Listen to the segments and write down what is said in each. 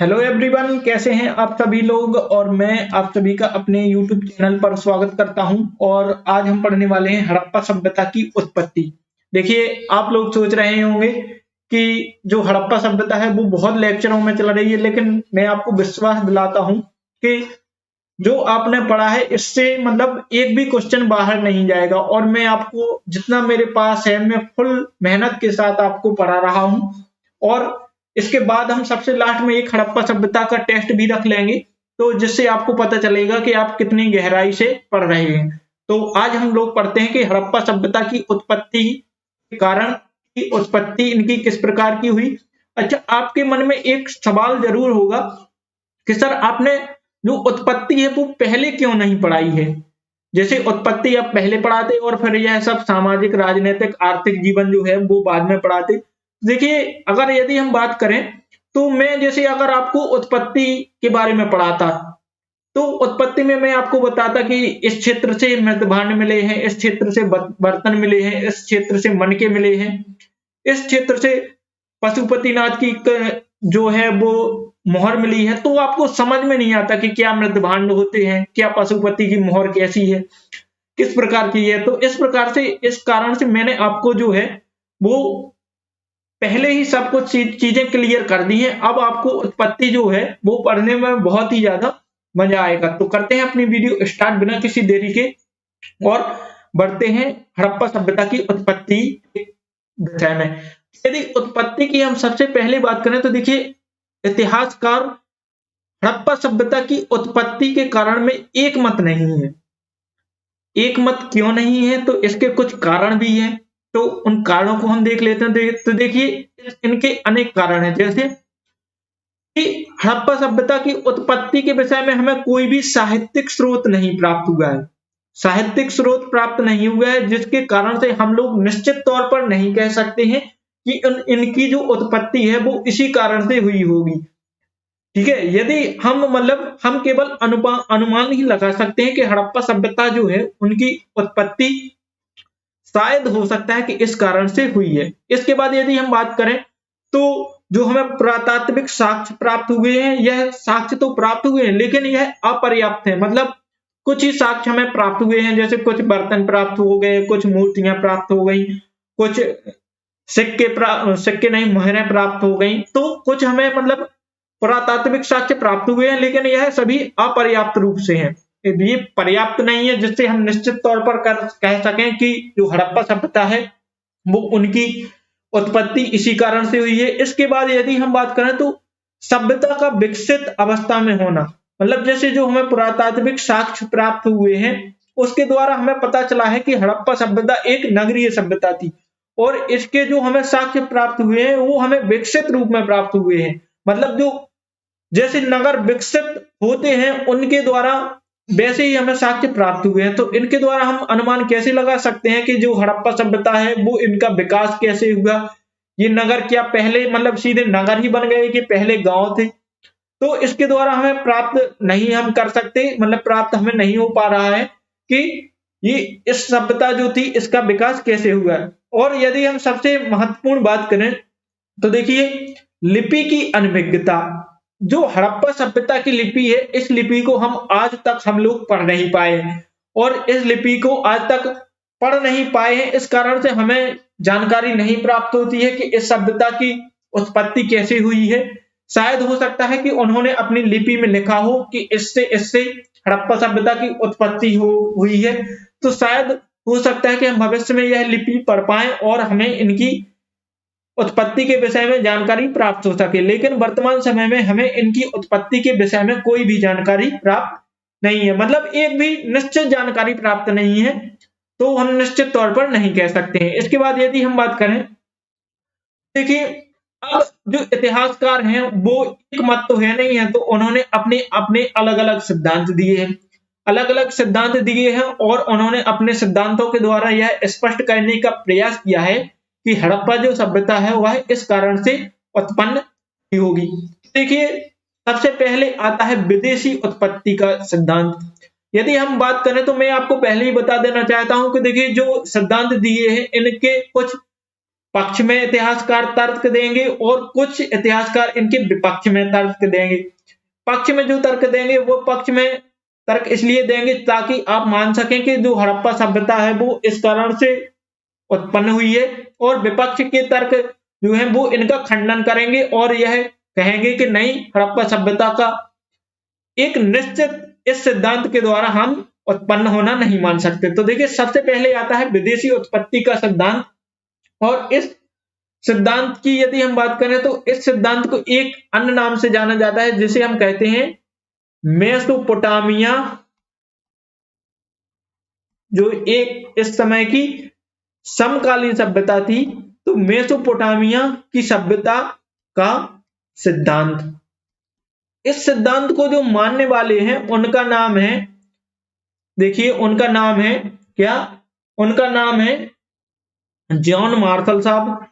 Hello everyone, कैसे हैं आप सभी लोग। और मैं आप सभी का अपने यूट्यूब चैनल पर स्वागत करता हूं। और आज हम पढ़ने वाले हैं हड़प्पा सभ्यता की उत्पत्ति। देखिए, आप लोग सोच रहे होंगे कि जो हड़प्पा सभ्यता है वो बहुत लेक्चरों में चल रही है, लेकिन मैं आपको विश्वास दिलाता हूं कि जो आपने पढ़ा है इससे मतलब एक भी क्वेश्चन बाहर नहीं जाएगा। और मैं आपको जितना मेरे पास है मैं फुल मेहनत के साथ आपको पढ़ा रहा हूं। और इसके बाद हम सबसे लास्ट में एक हड़प्पा सभ्यता का टेस्ट भी रख लेंगे, तो जिससे आपको पता चलेगा कि आप कितनी गहराई से पढ़ रहे हैं। तो आज हम लोग पढ़ते हैं कि हड़प्पा सभ्यता की उत्पत्ति के कारण की उत्पत्ति इनकी किस प्रकार की हुई। अच्छा, आपके मन में एक सवाल जरूर होगा कि सर आपने जो उत्पत्ति है वो पहले क्यों नहीं पढ़ाई है। जैसे उत्पत्ति आप पहले पढ़ाते और फिर यह सब सामाजिक राजनीतिक आर्थिक जीवन जो है वो बाद में पढ़ाते। देखिए, अगर यदि हम बात करें तो मैं जैसे अगर आपको उत्पत्ति के बारे में पढ़ाता तो उत्पत्ति में मैं आपको बताता कि इस क्षेत्र से मृत भांड मिले हैं, इस क्षेत्र से बर्तन मिले हैं, इस क्षेत्र से मनके मिले हैं, इस क्षेत्र से पशुपतिनाथ की जो है वो मोहर मिली है। तो आपको समझ में नहीं आता कि क्या मृत भांड होते हैं, क्या पशुपति की मोहर कैसी है, किस प्रकार की है। तो इस प्रकार से इस कारण से मैंने आपको जो है वो पहले ही सब कुछ चीजें क्लियर कर दी हैं। अब आपको उत्पत्ति जो है वो पढ़ने में बहुत ही ज्यादा मजा आएगा। तो करते हैं अपनी वीडियो स्टार्ट बिना किसी देरी के और बढ़ते हैं हड़प्पा सभ्यता की उत्पत्ति विषय में। यदि उत्पत्ति की हम सबसे पहले बात करें तो देखिए, इतिहासकार हड़प्पा सभ्यता की उत्पत्ति के कारण में एक मत नहीं है। एक मत क्यों नहीं है, तो इसके कुछ कारण भी हैं। तो उन कारणों को हम देख लेते हैं। तो देखिए, इनके अनेक कारण हैं। जैसे कि हड़प्पा सभ्यता की उत्पत्ति के विषय में हमें कोई भी साहित्यिक स्रोत नहीं प्राप्त हुआ है। साहित्यिक स्रोत प्राप्त नहीं हुआ है, जिसके कारण से हम लोग निश्चित तौर पर नहीं कह सकते हैं कि इनकी जो उत्पत्ति है वो इसी कारण से हुई होगी। ठीक है, यदि हम केवल अनुमान ही लगा सकते हैं कि हड़प्पा सभ्यता जो है उनकी उत्पत्ति शायद हो सकता है कि इस कारण से हुई है। इसके बाद यदि हम बात करें तो जो हमें पुरातात्विक साक्ष्य प्राप्त हुए हैं, यह साक्ष्य तो प्राप्त हुए हैं लेकिन यह अपर्याप्त है। मतलब कुछ ही साक्ष्य हमें प्राप्त हुए हैं, जैसे कुछ बर्तन प्राप्त हो गए, कुछ मूर्तियां प्राप्त हो गई, कुछ सिक्के नहीं मोहरें प्राप्त हो गई। तो कुछ हमें पुरातात्विक साक्ष्य प्राप्त हुए हैं, लेकिन यह सभी अपर्याप्त रूप से हैं। ये पर्याप्त नहीं है जिससे हम निश्चित तौर पर कह सकें कि जो हड़प्पा सभ्यता है वो उनकी उत्पत्ति इसी कारण से हुई है। इसके बाद यदि हम बात करें तो सभ्यता का विकसित अवस्था में होना, जैसे जो हमें पुरातात्विक साक्ष्य प्राप्त हुए हैं उसके द्वारा हमें पता चला है कि हड़प्पा सभ्यता एक नगरीय सभ्यता थी। और इसके जो हमें साक्ष्य प्राप्त हुए हैं वो हमें विकसित रूप में प्राप्त हुए हैं। जो जैसे नगर विकसित होते हैं उनके द्वारा वैसे ही हमें साक्ष्य प्राप्त हुए हैं। तो इनके द्वारा हम अनुमान कैसे लगा सकते हैं कि जो हड़प्पा सभ्यता है वो इनका विकास कैसे हुआ। ये नगर क्या पहले सीधे नगर ही बन गए कि पहले गांव थे। तो इसके द्वारा हमें प्राप्त नहीं हम कर सकते, प्राप्त हमें नहीं हो पा रहा है कि ये इस सभ्यता जो थी इसका विकास कैसे हुआ है। और यदि हम सबसे महत्वपूर्ण बात करें तो देखिए, लिपि की अनभिज्ञता। जो हड़प्पा सभ्यता की लिपि है, इस लिपि को हम लोग पढ़ नहीं पाए और इस लिपि को आज तक पढ़ नहीं पाए हैं। इस कारण से हमें जानकारी नहीं प्राप्त होती है कि इस सभ्यता की उत्पत्ति कैसे हुई है। शायद हो सकता है कि उन्होंने अपनी लिपि में लिखा हो कि इससे इससे हड़प्पा सभ्यता की उत्पत्ति हुई है। तो शायद हो सकता है कि हम भविष्य में यह लिपि पढ़ पाए और हमें इनकी उत्पत्ति के विषय में जानकारी प्राप्त हो सके। लेकिन वर्तमान समय में हमें इनकी उत्पत्ति के विषय में कोई भी जानकारी प्राप्त नहीं है। एक भी निश्चित जानकारी प्राप्त नहीं है, तो हम निश्चित तौर पर नहीं कह सकते हैं। इसके बाद यदि हम बात करें, देखिए, अब जो इतिहासकार हैं वो एक मत तो है नहीं है, तो उन्होंने अपने अपने अलग अलग सिद्धांत दिए हैं, अलग अलग सिद्धांत दिए हैं और उन्होंने अपने सिद्धांतों के द्वारा यह स्पष्ट करने का प्रयास किया है कि हड़प्पा जो सभ्यता है वह इस कारण से उत्पन्न हुई होगी। देखिए, सबसे पहले आता है विदेशी उत्पत्ति का सिद्धांत। यदि हम बात करें तो मैं आपको पहले ही बता देना चाहता हूं कि देखिए, जो सिद्धांत दिए हैं इनके कुछ पक्ष में इतिहासकार तर्क देंगे और कुछ इतिहासकार इनके विपक्ष में तर्क देंगे। पक्ष में जो तर्क देंगे वो पक्ष में तर्क इसलिए देंगे ताकि आप मान सकें कि जो हड़प्पा सभ्यता है वो इस कारण से उत्पन्न हुई है, और विपक्ष के तर्क जो है वो इनका खंडन करेंगे और यह कहेंगे कि नहीं, हड़प्पा सभ्यता का एक निश्चित इस सिद्धांत के द्वारा हम उत्पन्न होना नहीं मान सकते। तो देखिए, सबसे पहले आता है विदेशी उत्पत्ति का सिद्धांत, और इस सिद्धांत की यदि हम बात करें तो इस सिद्धांत को एक अन्य नाम से जाना जाता है जिसे हम कहते हैं मेसोपोटामिया, जो एक इस समय की समकालीन सभ्यता थी। तो मेसोपोटामिया की सभ्यता का सिद्धांत, इस सिद्धांत को जो मानने वाले हैं उनका नाम है, देखिए उनका नाम है क्या, उनका नाम है जॉन मार्शल साहब,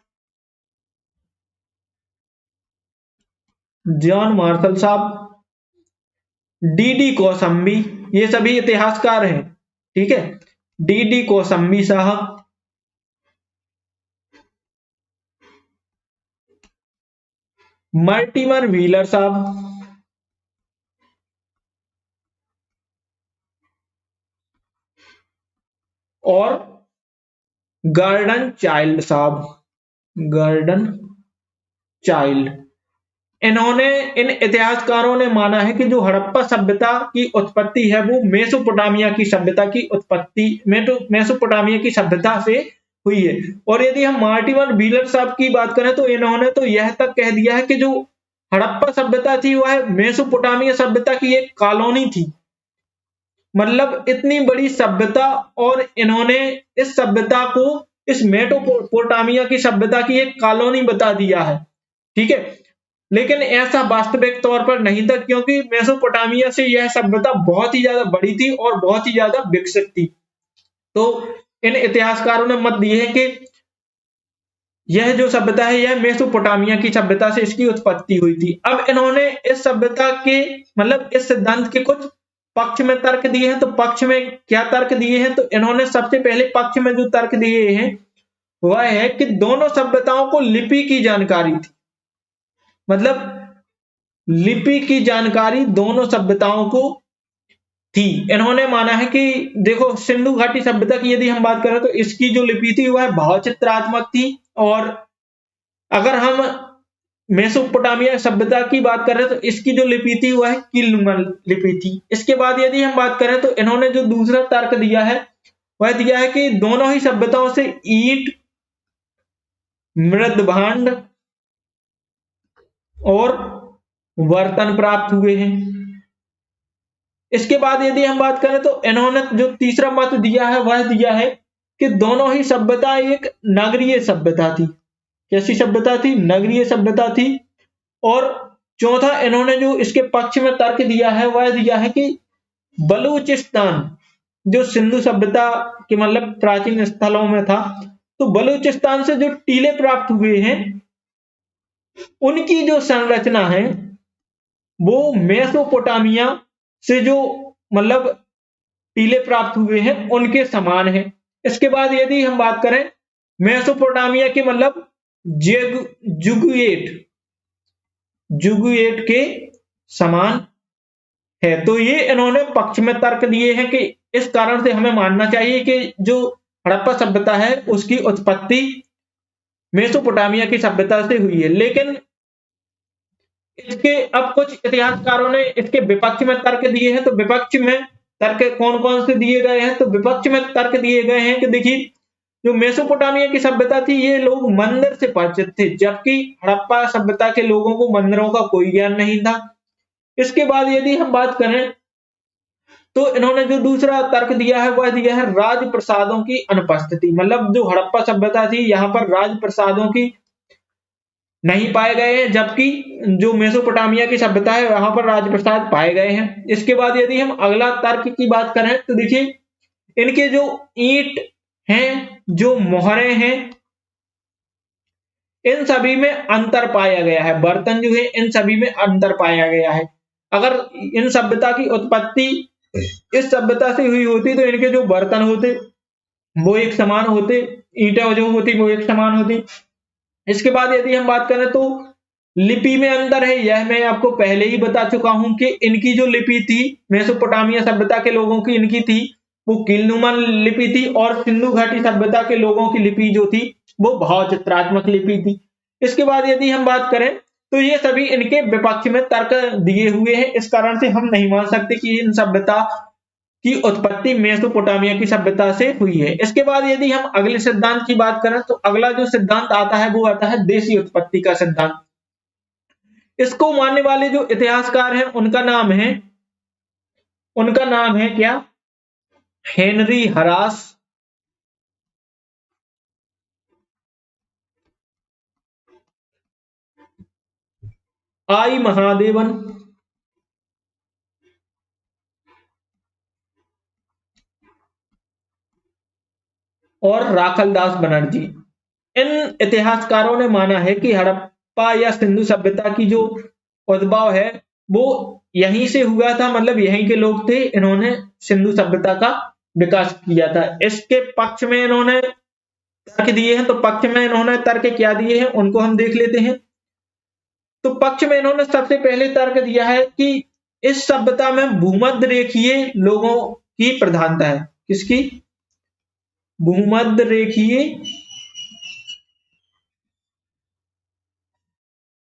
जॉन मार्शल साहब, डी कौसम्बी, ये सभी इतिहासकार हैं, ठीक है। डी कौसम्बी साहब, मर्टिमर व्हीलर साहब, और गर्डन चाइल्ड साहब, गर्डन चाइल्ड। इन्होंने, इन इतिहासकारों ने माना है कि जो हड़प्पा सभ्यता की उत्पत्ति है वो मेसोपोटामिया की सभ्यता की उत्पत्ति, मेसोपोटामिया की सभ्यता से हुई है। और यदि हम मार्टिमर व्हीलर साहब की बात करें तो इन्होंने तो यह तक कह दिया है कि जो हड़प्पा सभ्यता थी वह मेसोपोटामिया सभ्यता की एक कॉलोनी थी, मतलब इतनी बड़ी सभ्यता, और इन्होंने इस सभ्यता को इस मेसोपोटामिया की सभ्यता की एक कॉलोनी बता दिया है, ठीक है। लेकिन ऐसा वास्तविक तौर पर नहीं था, क्योंकि मेसोपोटामिया से यह सभ्यता बहुत ही ज्यादा बड़ी थी और बहुत ही ज्यादा विकसित थी। तो इन इतिहासकारों ने मत दिए है कि यह जो सभ्यता है यह मेसोपोटामिया की सभ्यता से इसकी उत्पत्ति हुई थी। अब इन्होंने इस सभ्यता के, मतलब इस सिद्धांत के कुछ पक्ष में तर्क दिए हैं। तो पक्ष में क्या तर्क दिए हैं, तो इन्होंने सबसे पहले पक्ष में जो तर्क दिए हैं वह है कि दोनों सभ्यताओं को लिपि की जानकारी थी, मतलब लिपि की जानकारी दोनों सभ्यताओं को थी। इन्होंने माना है कि देखो, सिंधु घाटी सभ्यता की यदि हम बात करें तो इसकी जो लिपि थी वह भावचित्रात्मक थी, और अगर हम मेसोपोटामिया सभ्यता की बात करें तो इसकी जो लिपि थी वह किलमन लिपि थी। इसके बाद यदि हम बात करें तो इन्होंने जो दूसरा तर्क दिया है वह दिया है कि दोनों ही सभ्यताओं से ईंट, मृदभांड और बर्तन प्राप्त हुए हैं। इसके बाद यदि हम बात करें तो इन्होंने जो तीसरा मत दिया है वह दिया है कि दोनों ही सभ्यता एक नगरीय सभ्यता थी। कैसी सभ्यता थी? नगरीय सभ्यता थी। और चौथा इन्होंने जो इसके पक्ष में तर्क दिया है वह दिया है कि बलूचिस्तान, जो सिंधु सभ्यता के मतलब प्राचीन स्थलों में था, तो बलूचिस्तान से जो टीले प्राप्त हुए हैं उनकी जो संरचना है वो मेसोपोटामिया से जो मतलब टीले प्राप्त हुए हैं उनके समान है। इसके बाद यदि हम बात करें मेसोपोटामिया के मतलब जुगुएट के समान है। तो ये इन्होंने पक्ष में तर्क दिए हैं कि इस कारण से हमें मानना चाहिए कि जो हड़प्पा सभ्यता है उसकी उत्पत्ति मेसोपोटामिया की सभ्यता से हुई है। लेकिन इसके अब कुछ इतिहासकारों ने इसके विपक्ष में तर्क दिए हैं। तो विपक्ष में तर्क कौन कौन से दिए गए हैं? तो विपक्ष में तर्क दिए गए हैं कि देखिए, जो मेसोपोटामिया की सभ्यता थी ये लोग मंदिर से परिचित थे, जबकि हड़प्पा सभ्यता के लोगों को मंदिरों का कोई ज्ञान नहीं था। इसके बाद यदि हम बात करें तो इन्होंने जो दूसरा तर्क दिया है वह दिया है राजप्रसादों की अनुपस्थिति, मतलब जो हड़प्पा सभ्यता थी यहाँ पर राजप्रसादों की नहीं पाए गए हैं, जबकि जो मेसोपोटामिया की सभ्यता है वहां पर राजप्रसाद पाए गए हैं। इसके बाद यदि हम अगला तर्क की बात करें तो देखिए, इनके जो ईंट हैं, जो मोहरे हैं, इन सभी में अंतर पाया गया है। बर्तन जो है इन सभी में अंतर पाया गया है। अगर इन सभ्यता की उत्पत्ति इस सभ्यता से हुई होती तो इनके जो बर्तन होते वो एक समान होते, ईंटें जो होती वो एक समान होती, इसके बाद यदि हम बात करें तो लिपि में अंतर है, यह मैं आपको पहले ही बता चुका हूं कि इनकी जो लिपि थी मेसोपोटामिया सभ्यता के लोगों की, इनकी थी वो कीलनुमा लिपि थी, और सिंधु घाटी सभ्यता के लोगों की लिपि जो थी वो भाव चित्रात्मक लिपि थी। इसके बाद यदि हम बात करें तो ये सभी इनके विपक्ष में तर्क दिए हुए हैं, इस कारण से हम नहीं मान सकते कि इन सभ्यता की उत्पत्ति मेसोपोटामिया की सभ्यता से हुई है। इसके बाद यदि हम अगले सिद्धांत की बात करें तो अगला जो सिद्धांत आता है वो आता है देशी उत्पत्ति का सिद्धांत। इसको मानने वाले जो इतिहासकार हैं उनका नाम है क्या, हेनरी हरास, आई महादेवन और राखलदास बनर्जी। इन इतिहासकारों ने माना है कि हड़प्पा या सिंधु सभ्यता की जो उद्भव है वो यहीं से हुआ था, मतलब यहीं के लोग थे, इन्होंने सिंधु सभ्यता का विकास किया था। इसके पक्ष में इन्होंने तर्क दिए हैं, तो पक्ष में इन्होंने तर्क क्या दिए हैं उनको हम देख लेते हैं। तो पक्ष में इन्होंने सबसे पहले तर्क दिया है कि इस सभ्यता में भूमध्य रेखीय लोगों की प्रधानता है। किसकी? भूमध्य रेखीय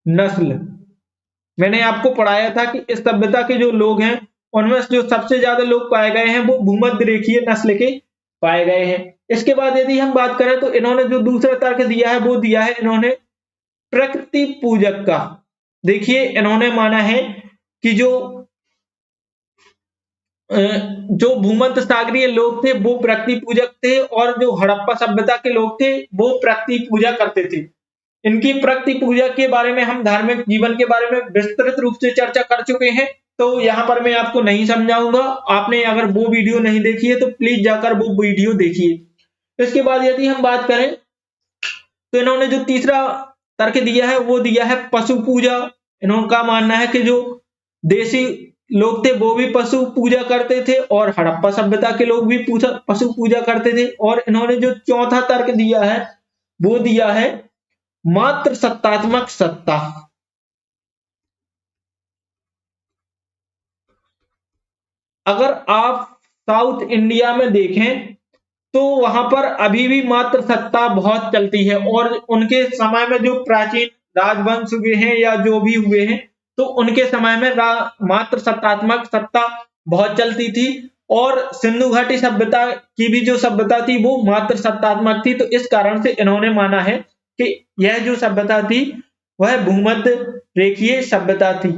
नस्ल। मैंने आपको पढ़ाया था कि इस सभ्यता के जो लोग हैं उनमें जो सबसे ज्यादा लोग पाए गए हैं वो भूमध्य रेखीय नस्ल के पाए गए हैं। इसके बाद यदि हम बात करें तो इन्होंने जो दूसरा तर्क दिया है वो दिया है इन्होंने प्रकृति पूजक का। देखिए इन्होंने माना है कि जो भूमध्य सागरीय लोग थे वो प्रकृति पूजक थे, और जो हड़प्पा सभ्यता के लोग थे वो प्रकृति पूजा करते थे। इनकी प्रकृति पूजा के बारे में हम धार्मिक जीवन के बारे में विस्तृत रूप से चर्चा कर चुके हैं, तो यहाँ पर मैं आपको नहीं समझाऊंगा। आपने अगर वो वीडियो नहीं देखी है तो प्लीज जाकर वो वीडियो देखिए। इसके बाद यदि हम बात करें तो इन्होंने जो तीसरा तर्क दिया है वो दिया है पशु पूजा। इनका मानना है कि जो देसी लोग थे वो भी पशु पूजा करते थे और हड़प्पा सभ्यता के लोग भी पशु पूजा करते थे। और इन्होंने जो चौथा तर्क दिया है वो दिया है मात्र सत्तात्मक सत्ता। अगर आप साउथ इंडिया में देखें तो वहां पर अभी भी मात्र सत्ता बहुत चलती है, और उनके समय में जो प्राचीन राजवंश हुए हैं या जो भी हुए हैं तो उनके समय में मात्र सत्तात्मक सत्ता बहुत चलती थी, और सिंधु घाटी सभ्यता की भी जो सभ्यता थी वो मात्र सत्तात्मक थी। तो इस कारण से इन्होंने माना है कि यह जो सभ्यता थी वह भूमध्य रेखीय सभ्यता थी।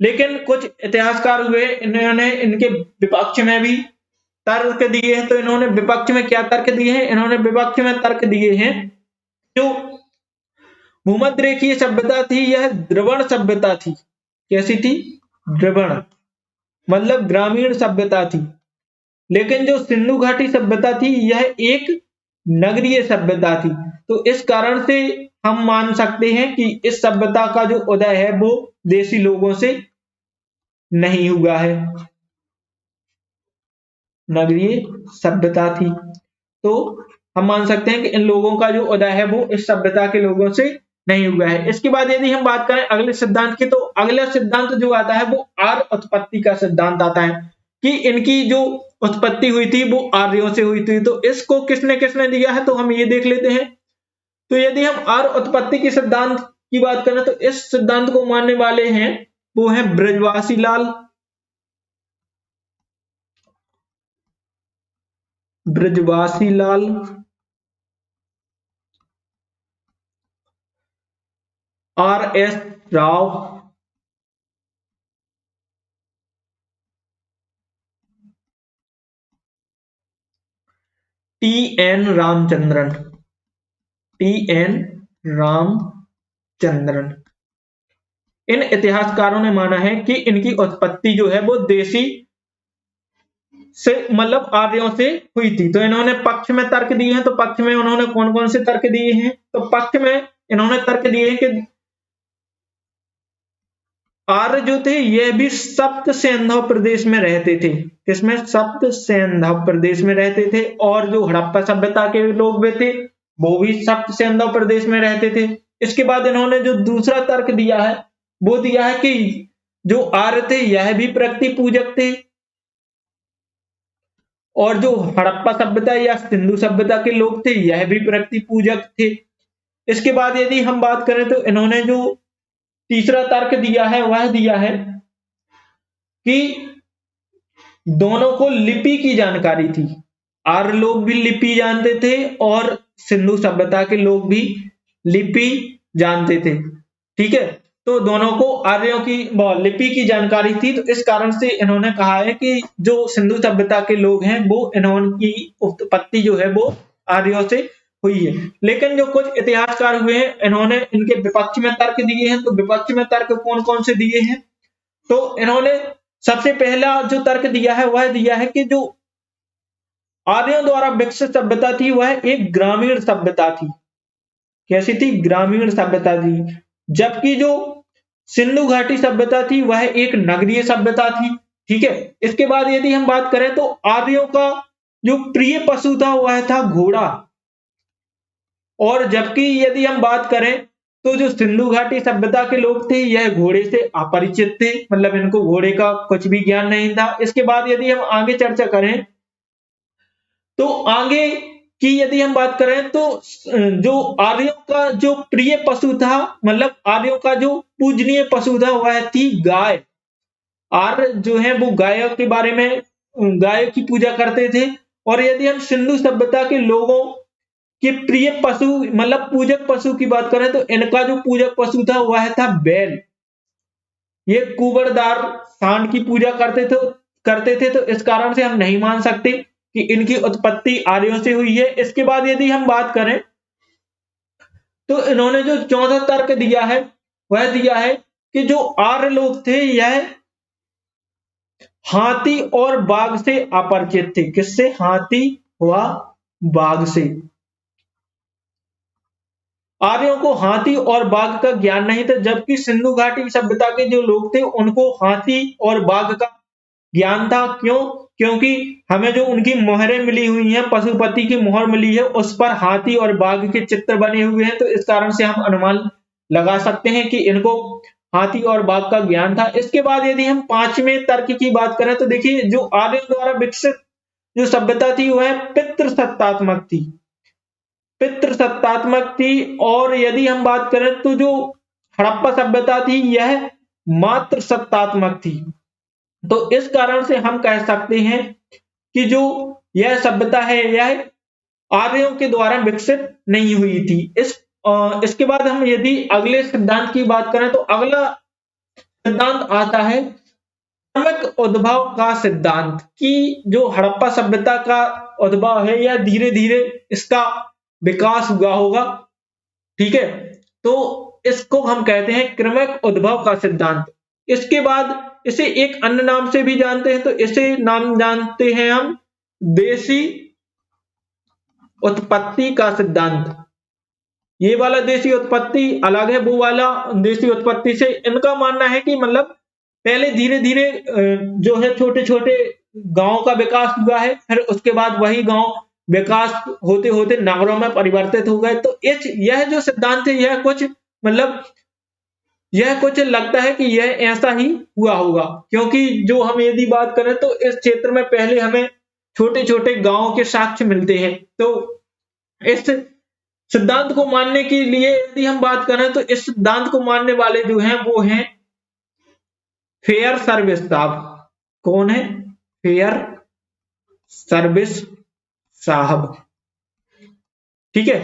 लेकिन कुछ इतिहासकार हुए, इन्होंने इनके विपक्ष में भी तर्क दिए हैं। तो इन्होंने विपक्ष में क्या तर्क दिए हैं? इन्होंने विपक्ष में तर्क दिए हैं जो भूमध्य रेखीय सभ्यता थी यह द्रवण सभ्यता थी। कैसी थी? द्रवण मतलब ग्रामीण सभ्यता थी। लेकिन जो सिंधु घाटी सभ्यता थी यह एक नगरीय सभ्यता थी। तो इस कारण से हम मान सकते हैं कि इस सभ्यता का जो उदय है वो देसी लोगों से नहीं हुआ है, नगरीय सभ्यता थी। तो हम मान सकते हैं कि इन लोगों का जो उदय है वो इस सभ्यता के लोगों से नहीं हुआ है। इसके बाद यदि हम बात करें अगले सिद्धांत की, तो अगला सिद्धांत जो आता है वो आर्य उत्पत्ति का सिद्धांत आता है कि इनकी जो उत्पत्ति हुई थी वो आर्यों से हुई थी। तो इसको किसने किसने दिया है तो हम ये देख लेते हैं। तो यदि हम आर्य उत्पत्ति के सिद्धांत की बात करें तो इस सिद्धांत को मानने वाले हैं वो है Brajvasi Lal, Brajvasi Lal, R S. Rao, T N. Ramachandran, T N. Ramachandran. इन इतिहासकारों ने माना है कि इनकी उत्पत्ति जो है वो देशी से मतलब आर्यों से हुई थी। तो इन्होंने पक्ष में तर्क दिए हैं। तो पक्ष में उन्होंने कौन कौन से तर्क दिए हैं? तो पक्ष में इन्होंने तर्क दिए हैं कि आर्य जो थे यह भी सप्त सिंधु प्रदेश में रहते थे। किसमें? सप्त सिंधु प्रदेश में रहते थे। और जो हड़प्पा सभ्यता के लोग भी थे वो भी सप्त सिंधु प्रदेश में रहते थे। इसके बाद इन्होंने जो दूसरा तर्क दिया है वो दिया है कि जो आर्य थे यह भी प्रकृति पूजक थे, और जो हड़प्पा सभ्यता या सिंधु सभ्यता के लोग थे यह भी प्रकृति पूजक थे। इसके बाद यदि हम बात करें तो इन्होंने जो तीसरा तर्क दिया है वह दिया है कि दोनों को लिपि की जानकारी थी। आर्य लोग भी लिपि जानते थे और सिंधु सभ्यता के लोग भी लिपि जानते थे। ठीक है, तो दोनों को आर्यों की लिपि की जानकारी थी, तो इस कारण से इन्होंने कहा है कि जो सिंधु सभ्यता के लोग हैं वो इन्होंने उत्पत्ति जो है वो आर्यों से हुई है। लेकिन जो कुछ इतिहासकार हुए हैं इन्होंने इनके विपक्ष में तर्क दिए हैं। तो विपक्ष में तर्क कौन कौन से दिए हैं? तो इन्होंने सबसे पहला जो तर्क दिया है वह दिया है कि जो आर्यों द्वारा विकसित सभ्यता थी वह एक ग्रामीण सभ्यता थी। कैसी थी? ग्रामीण सभ्यता थी। जबकि जो सिंधु घाटी सभ्यता थी वह एक नगरीय सभ्यता थी। ठीक है, इसके बाद यदि हम बात करें तो आर्यों का जो प्रिय पशु था वह था घोड़ा, और जबकि यदि हम बात करें तो जो सिंधु घाटी सभ्यता के लोग थे यह घोड़े से अपरिचित थे, मतलब इनको घोड़े का कुछ भी ज्ञान नहीं था। इसके बाद यदि हम आगे चर्चा करें तो आगे की यदि हम बात करें तो जो आर्यों का जो प्रिय पशु था, मतलब आर्यों का जो पूजनीय पशु था वह थी गाय। आर्य जो है वो गायों के बारे में, गाय की पूजा करते थे। और यदि हम सिंधु सभ्यता के लोगों के प्रिय पशु मतलब पूजक पशु की बात करें तो इनका जो पूजक पशु था वह था बैल। ये कुबड़दार सांड की पूजा करते थे, तो इस कारण से हम नहीं मान सकते कि इनकी उत्पत्ति आर्यों से हुई है। इसके बाद यदि हम बात करें तो इन्होंने जो चौथा तर्क दिया है वह दिया है कि जो आर्य लोग थे यह हाथी और बाघ से अपरिचित थे। किससे? हाथी व बाघ से। आर्यों को हाथी और बाघ का ज्ञान नहीं था, जबकि सिंधु घाटी सभ्यता के जो लोग थे उनको हाथी और बाघ का ज्ञान था। क्यों? क्योंकि हमें जो उनकी मोहरें मिली हुई हैं, पशुपति की मोहर मिली है, उस पर हाथी और बाघ के चित्र बने हुए हैं, तो इस कारण से हम अनुमान लगा सकते हैं कि इनको हाथी और बाघ का ज्ञान था। इसके बाद यदि हम पांचवें तर्क की बात करें तो देखिए जो आर्यों द्वारा विकसित जो सभ्यता थी वह पितृसत्तात्मक थी। पितृसत्तात्मक थी। और यदि हम बात करें तो जो हड़प्पा सभ्यता थी यह मातृ सत्तात्मक थी। तो इस कारण से हम कह सकते हैं कि जो यह सभ्यता है यह आर्यों के द्वारा विकसित नहीं हुई थी। इसके बाद हम यदि अगले सिद्धांत की बात करें तो अगला सिद्धांत आता है क्रमिक उद्भव का सिद्धांत, कि जो हड़प्पा सभ्यता का उद्भव है या धीरे धीरे इसका विकास हुआ होगा। ठीक है, तो इसको हम कहते हैं क्रमिक उद्भव का सिद्धांत। इसके बाद इसे एक अन्य नाम से भी जानते हैं, तो इसे नाम जानते हैं हम देशी उत्पत्ति का सिद्धांत। ये वाला देशी उत्पत्ति अलग है, वो वाला देशी उत्पत्ति से इनका मानना है कि मतलब पहले धीरे धीरे जो है छोटे छोटे गांव का विकास हुआ है, फिर उसके बाद वही गांव विकास होते होते नगरों में परिवर्तित हो गए। तो यह जो सिद्धांत है यह कुछ मतलब यह कुछ लगता है कि यह ऐसा ही हुआ होगा, क्योंकि जो हम यदि बात करें तो इस क्षेत्र में पहले हमें छोटे छोटे गांवों के साक्ष्य मिलते हैं। तो इस सिद्धांत को मानने के लिए यदि हम बात करें तो इस सिद्धांत को मानने वाले जो हैं वो हैं फेयर सर्विस साहब। कौन है? फेयर सर्विस साहब। ठीक है,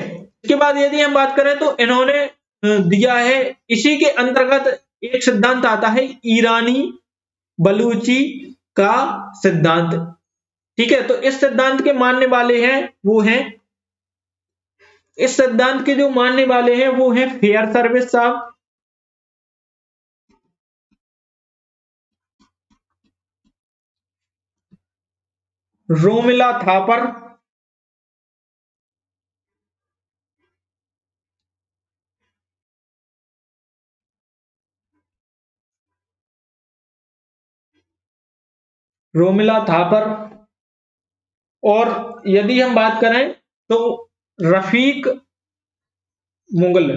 इसके बाद यदि हम बात करें तो इन्होंने दिया है, इसी के अंतर्गत एक सिद्धांत आता है ईरानी बलूची का सिद्धांत। ठीक है, तो इस सिद्धांत के मानने वाले हैं वो हैं, इस सिद्धांत के जो मानने वाले हैं वो हैं फेयर सर्विस साहब, रोमिला थापर, रोमिला थापर, और यदि हम बात करें तो रफीक मुगल।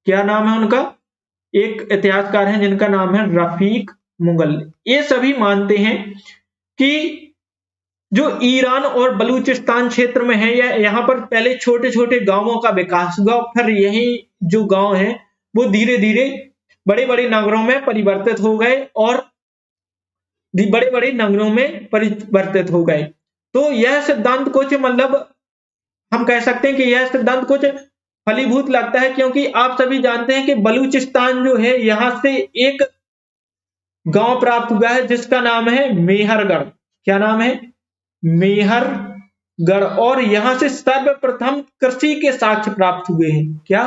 क्या नाम है उनका? एक इतिहासकार हैं जिनका नाम है रफीक मुगल। ये सभी मानते हैं कि जो ईरान और बलूचिस्तान क्षेत्र में है, यहाँ पर पहले छोटे छोटे गांवों का विकास हुआ, फिर यही जो गांव है वो धीरे धीरे बड़े बड़े नगरों में परिवर्तित हो गए और बड़े बड़े नगरों में परिवर्तित हो गए। तो यह सिद्धांत कुछ मतलब हम कह सकते हैं कि यह सिद्धांत कुछ फलीभूत लगता है, क्योंकि आप सभी जानते हैं कि बलूचिस्तान जो है यहाँ से एक गांव प्राप्त हुआ है जिसका नाम है मेहरगढ़। क्या नाम है? मेहरगढ़। और यहां से सर्वप्रथम कृषि के साक्ष्य प्राप्त हुए हैं। क्या?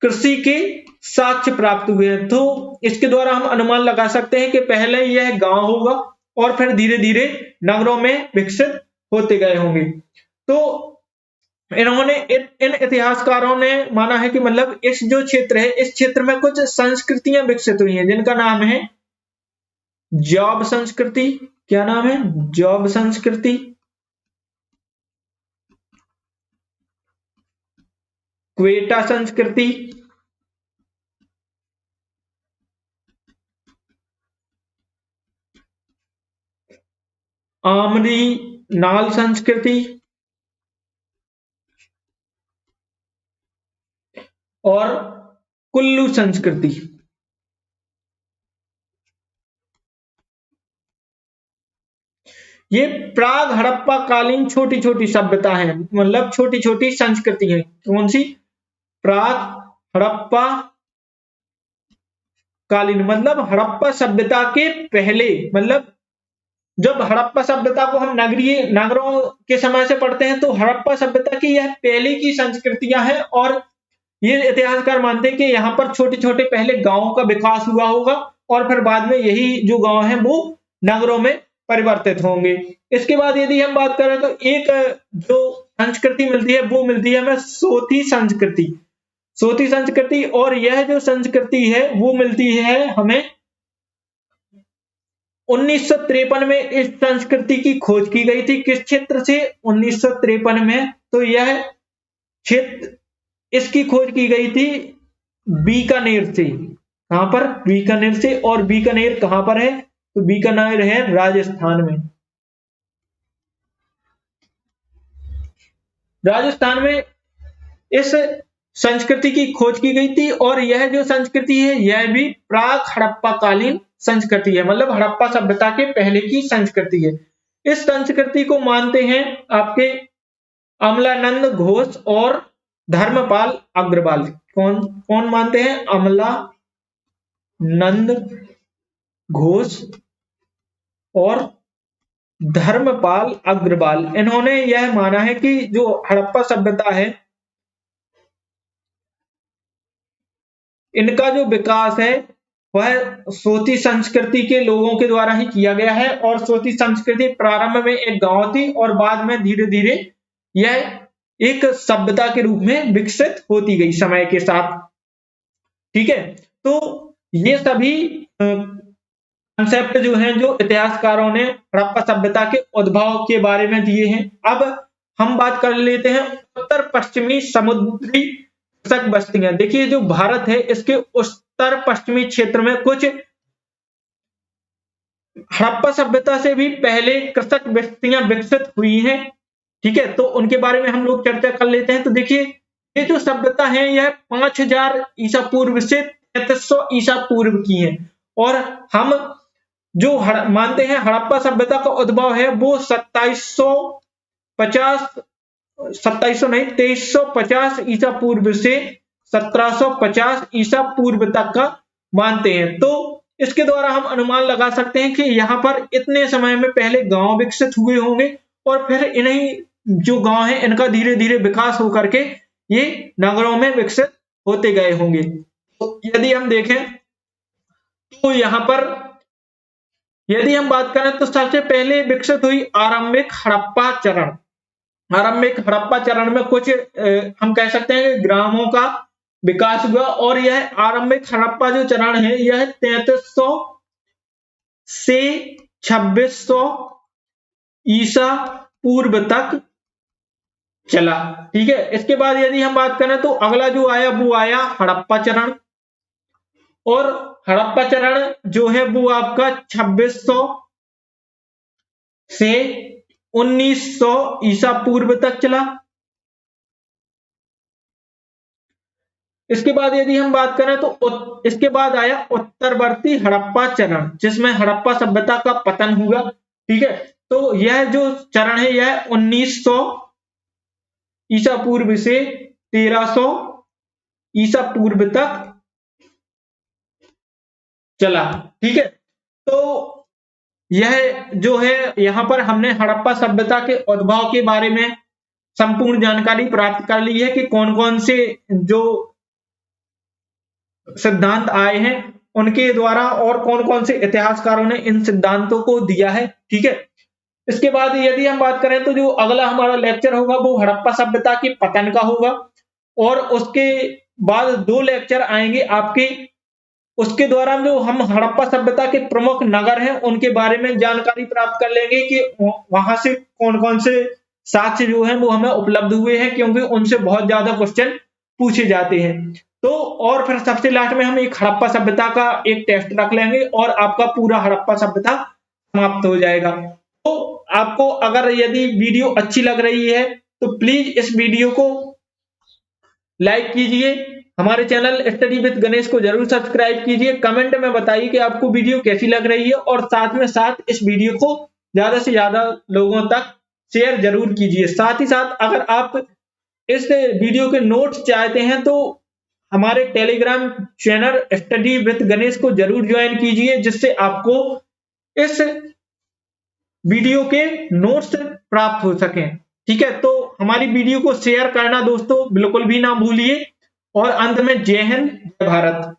कृषि के साक्ष्य प्राप्त हुए हैं। तो इसके द्वारा हम अनुमान लगा सकते हैं कि पहले यह गांव होगा और फिर धीरे धीरे नगरों में विकसित होते गए होंगे। तो इन्होंने इन इतिहासकारों ने माना है कि मतलब इस जो क्षेत्र है, इस क्षेत्र में कुछ संस्कृतियां विकसित हुई हैं जिनका नाम है जॉब संस्कृति। क्या नाम है? जॉब संस्कृति, क्वेटा संस्कृति, आमरी नाल संस्कृति और कुल्लू संस्कृति। ये प्राग हड़प्पा कालीन छोटी छोटी सभ्यता है, मतलब छोटी छोटी संस्कृति है। कौन सी? प्राग हड़प्पा कालीन, मतलब हड़प्पा सभ्यता के पहले, मतलब जब हड़प्पा सभ्यता को हम नगरीय नगरों के समय से पढ़ते हैं तो हड़प्पा सभ्यता की यह पहले की संस्कृतियां हैं। और ये इतिहासकार मानते हैं कि यहाँ पर छोटे छोटे पहले गांवों का विकास हुआ होगा और फिर बाद में यही जो गांव है वो नगरों में परिवर्तित होंगे। इसके बाद यदि हम बात करें तो एक जो संस्कृति मिलती है वो मिलती है हमें सोथी संस्कृति। सोथी संस्कृति, और यह जो संस्कृति है वो मिलती है हमें 1953 में। इस संस्कृति की खोज की गई थी किस क्षेत्र से? 1953 में। तो यह क्षेत्र, इसकी खोज की गई थी बीकानेर से। कहां पर? बीकानेर से। और बीकानेर कहां पर है? तो बीकानेर है राजस्थान में। राजस्थान में इस संस्कृति की खोज की गई थी और यह जो संस्कृति है यह भी प्राक हड़प्पा कालीन संस्कृति है, मतलब हड़प्पा सभ्यता के पहले की संस्कृति है। इस संस्कृति को मानते हैं आपके अमलानंद घोष और धर्मपाल अग्रवाल। कौन कौन मानते हैं? अमलानंद घोष और धर्मपाल अग्रवाल। इन्होंने यह माना है कि जो हड़प्पा सभ्यता है इनका जो विकास है वह सोती संस्कृति के लोगों के द्वारा ही किया गया है। और सोती संस्कृति प्रारंभ में एक गांव थी और बाद में धीरे धीरे यह एक सभ्यता के रूप में विकसित होती गई समय के साथ। ठीक है, तो ये सभी कंसेप्ट जो हैं जो इतिहासकारों ने हड़प्पा सभ्यता के उद्भव के बारे में दिए हैं। अब हम बात कर लेते हैं उत्तर पश्चिमी समुद्री कृषक बस्तियां। देखिए जो भारत है इसके उत्तर पश्चिमी क्षेत्र में कुछ हड़प्पा सभ्यता से भी पहले कृषक बस्तियां विकसित हुई हैं। ठीक है, तो उनके बारे में हम लोग चर्चा कर लेते हैं। तो देखिए ये जो सभ्यता है यह 5000 ईसा पूर्व से 3300 ईसा पूर्व की है। और हम जो मानते हैं हड़प्पा सभ्यता का उद्भव है वो 2750 नहीं 2350 ईसा पूर्व से 1750 ईसा पूर्व तक का मानते हैं। तो इसके द्वारा हम अनुमान लगा सकते हैं कि यहाँ पर इतने समय में पहले गांव विकसित हुए होंगे और फिर इन्हीं जो गांव है इनका धीरे धीरे विकास होकर के ये नगरों में विकसित होते गए होंगे। तो यदि हम देखें तो यहाँ पर यदि हम बात करें तो सबसे पहले विकसित हुई आरंभिक हड़प्पा चरण। आरंभिक हड़प्पा चरण में कुछ हम कह सकते हैं कि ग्रामों का विकास हुआ और यह आरंभिक हड़प्पा जो चरण है यह 3300 से 2600 ईसा पूर्व तक चला। ठीक है, इसके बाद यदि हम बात करें तो अगला जो आया वो आया हड़प्पा चरण। और हड़प्पा चरण जो है वो आपका 2600 से 1900 ईसा पूर्व तक चला। इसके बाद यदि हम बात करें तो इसके बाद आया उत्तरवर्ती हड़प्पा चरण, जिसमें हड़प्पा सभ्यता का पतन हुआ। ठीक है, तो यह जो चरण है यह 1900 ईसा पूर्व से 1300 ईसा पूर्व तक चला। ठीक है, तो यह जो है यहां पर हमने हड़प्पा सभ्यता के उद्भव के बारे में संपूर्ण जानकारी प्राप्त कर ली है कि कौन कौन से जो सिद्धांत आए हैं उनके द्वारा और कौन कौन से इतिहासकारों ने इन सिद्धांतों को दिया है। ठीक है, इसके बाद यदि हम बात करें तो जो अगला हमारा लेक्चर होगा वो हड़प्पा सभ्यता के पतन का होगा। और उसके बाद 2 लेक्चर आएंगे आपके, उसके दौरान जो हम हड़प्पा सभ्यता के प्रमुख नगर हैं उनके बारे में जानकारी प्राप्त कर लेंगे कि वहां से कौन कौन से साक्ष्य जो है वो हमें उपलब्ध हुए हैं, क्योंकि उनसे बहुत ज्यादा क्वेश्चन पूछे जाते हैं। तो और फिर सबसे लास्ट में हम एक हड़प्पा सभ्यता का एक टेस्ट रख लेंगे और आपका पूरा हड़प्पा सभ्यता समाप्त हो जाएगा। तो आपको अगर यदि वीडियो अच्छी लग रही है तो प्लीज इस वीडियो को लाइक कीजिए, हमारे चैनल स्टडी विद गणेश को जरूर सब्सक्राइब कीजिए, कमेंट में बताइए कि आपको वीडियो कैसी लग रही है और साथ में साथ इस वीडियो को ज्यादा से ज्यादा लोगों तक शेयर जरूर कीजिए। साथ ही साथ अगर आप इस वीडियो के नोट्स चाहते हैं तो हमारे Telegram channel study with Ganesh को जरूर ज्वाइन कीजिए, जिससे आपको इस वीडियो के नोट्स प्राप्त हो सके। ठीक है, तो हमारी वीडियो को शेयर करना दोस्तों बिल्कुल भी ना भूलिए। और अंत में जय हिंद जय भारत।